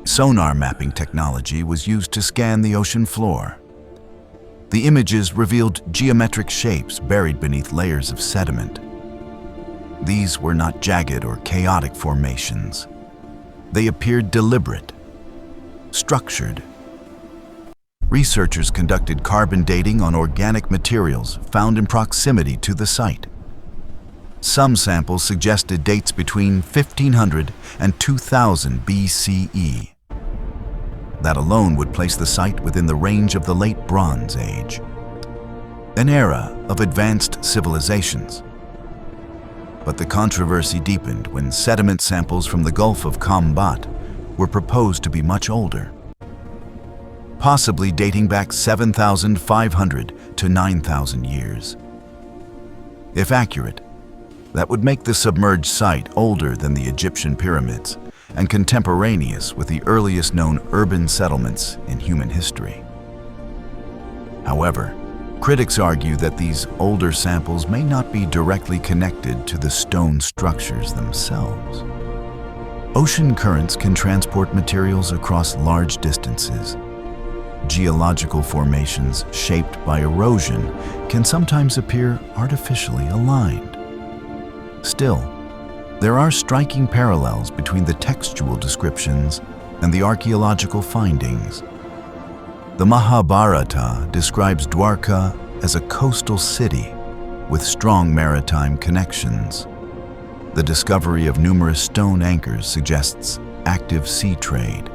Sonar mapping technology was used to scan the ocean floor. The images revealed geometric shapes buried beneath layers of sediment. These were not jagged or chaotic formations. They appeared deliberate, structured. Researchers conducted carbon dating on organic materials found in proximity to the site. Some samples suggested dates between 1500 and 2000 BCE. That alone would place the site within the range of the Late Bronze Age, an era of advanced civilizations. But the controversy deepened when sediment samples from the Gulf of Kambat were proposed to be much older, possibly dating back 7,500 to 9,000 years. If accurate, that would make the submerged site older than the Egyptian pyramids and contemporaneous with the earliest known urban settlements in human history. However, critics argue that these older samples may not be directly connected to the stone structures themselves. Ocean currents can transport materials across large distances. Geological formations shaped by erosion can sometimes appear artificially aligned. Still, there are striking parallels between the textual descriptions and the archaeological findings. The Mahabharata describes Dwarka as a coastal city with strong maritime connections. The discovery of numerous stone anchors suggests active sea trade.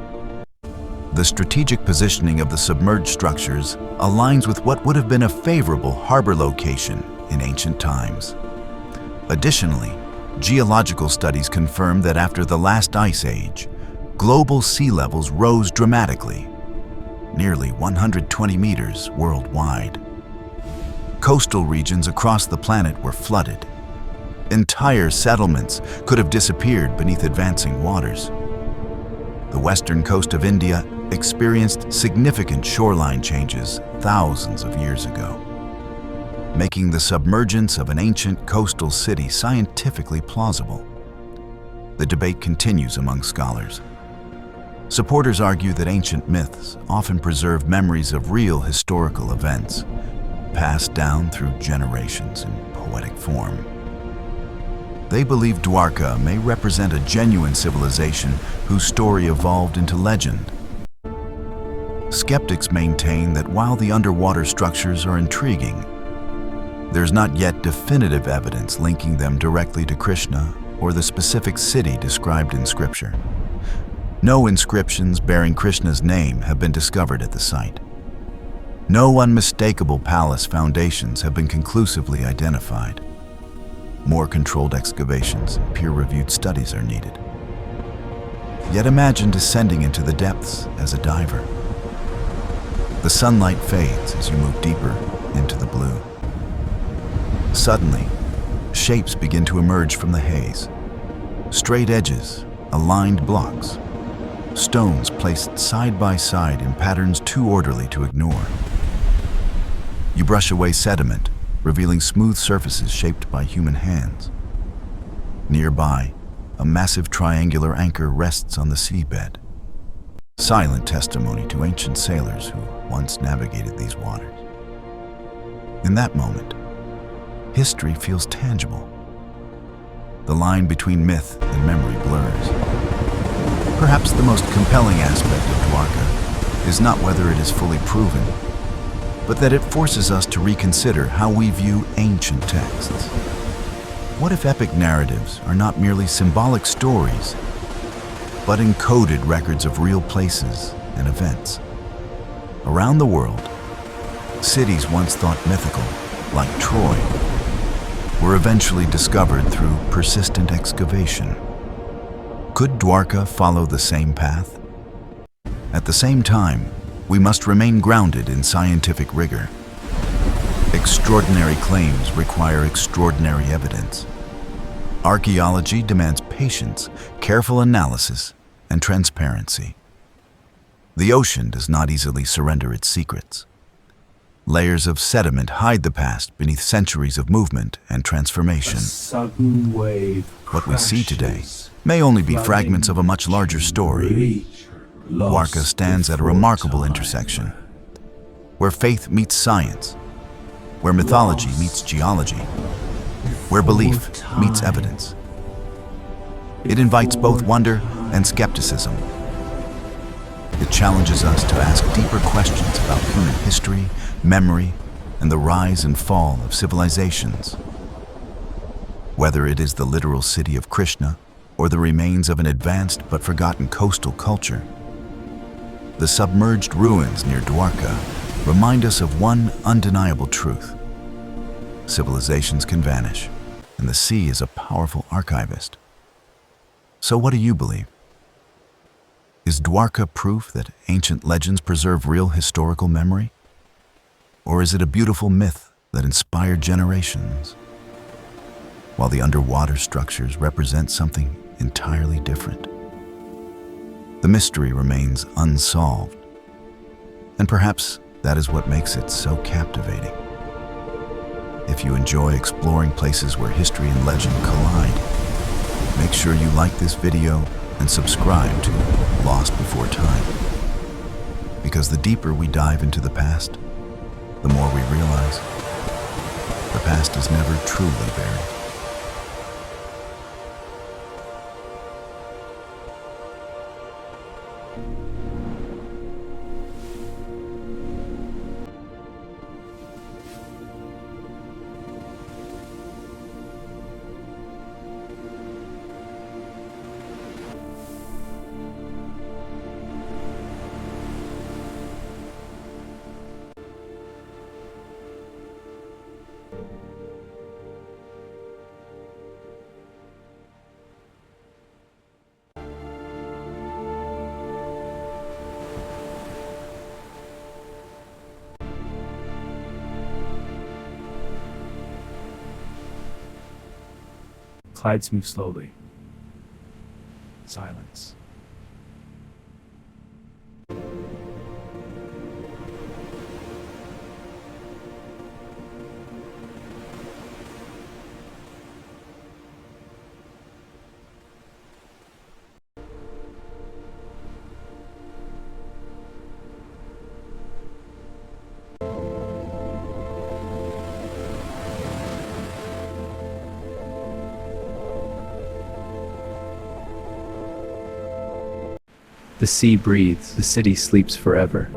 The strategic positioning of the submerged structures aligns with what would have been a favorable harbor location in ancient times. Additionally, geological studies confirm that after the last ice age, global sea levels rose dramatically, nearly 120 meters worldwide. Coastal regions across the planet were flooded. Entire settlements could have disappeared beneath advancing waters. The western coast of India experienced significant shoreline changes thousands of years ago, making the submergence of an ancient coastal city scientifically plausible. The debate continues among scholars. Supporters argue that ancient myths often preserve memories of real historical events, passed down through generations in poetic form. They believe Dwarka may represent a genuine civilization whose story evolved into legend. Skeptics maintain that while the underwater structures are intriguing, there's not yet definitive evidence linking them directly to Krishna or the specific city described in Scripture. No inscriptions bearing Krishna's name have been discovered at the site. No unmistakable palace foundations have been conclusively identified. More controlled excavations and peer-reviewed studies are needed. Yet imagine descending into the depths as a diver. The sunlight fades as you move deeper into the blue. Suddenly, shapes begin to emerge from the haze. Straight edges, aligned blocks, stones placed side by side in patterns too orderly to ignore. You brush away sediment, revealing smooth surfaces shaped by human hands. Nearby, a massive triangular anchor rests on the seabed, silent testimony to ancient sailors who once navigated these waters. In that moment, history feels tangible. The line between myth and memory blurs. Perhaps the most compelling aspect of Dwarka is not whether it is fully proven, but that it forces us to reconsider how we view ancient texts. What if epic narratives are not merely symbolic stories, but encoded records of real places and events? Around the world, cities once thought mythical, like Troy, were eventually discovered through persistent excavation. Could Dwarka follow the same path? At the same time, we must remain grounded in scientific rigor. Extraordinary claims require extraordinary evidence. Archaeology demands patience, careful analysis, and transparency. The ocean does not easily surrender its secrets. Layers of sediment hide the past beneath centuries of movement and transformation. What we see today may only be fragments of a much larger story. Dwarka stands at a remarkable intersection, where faith meets science, where mythology meets geology, where belief meets evidence. It invites both wonder and skepticism. It challenges us to ask deeper questions about human history, memory, and the rise and fall of civilizations. Whether it is the literal city of Krishna or the remains of an advanced but forgotten coastal culture, the submerged ruins near Dwarka remind us of one undeniable truth. Civilizations can vanish, and the sea is a powerful archivist. So what do you believe? Is Dwarka proof that ancient legends preserve real historical memory? Or is it a beautiful myth that inspired generations? While the underwater structures represent something entirely different. The mystery remains unsolved, and perhaps that is what makes it so captivating. If you enjoy exploring places where history and legend collide, make sure you like this video and subscribe to Lost Before Time. Because the deeper we dive into the past, the more we realize the past is never truly buried. Clydes move slowly. Silence. The sea breathes, the city sleeps forever.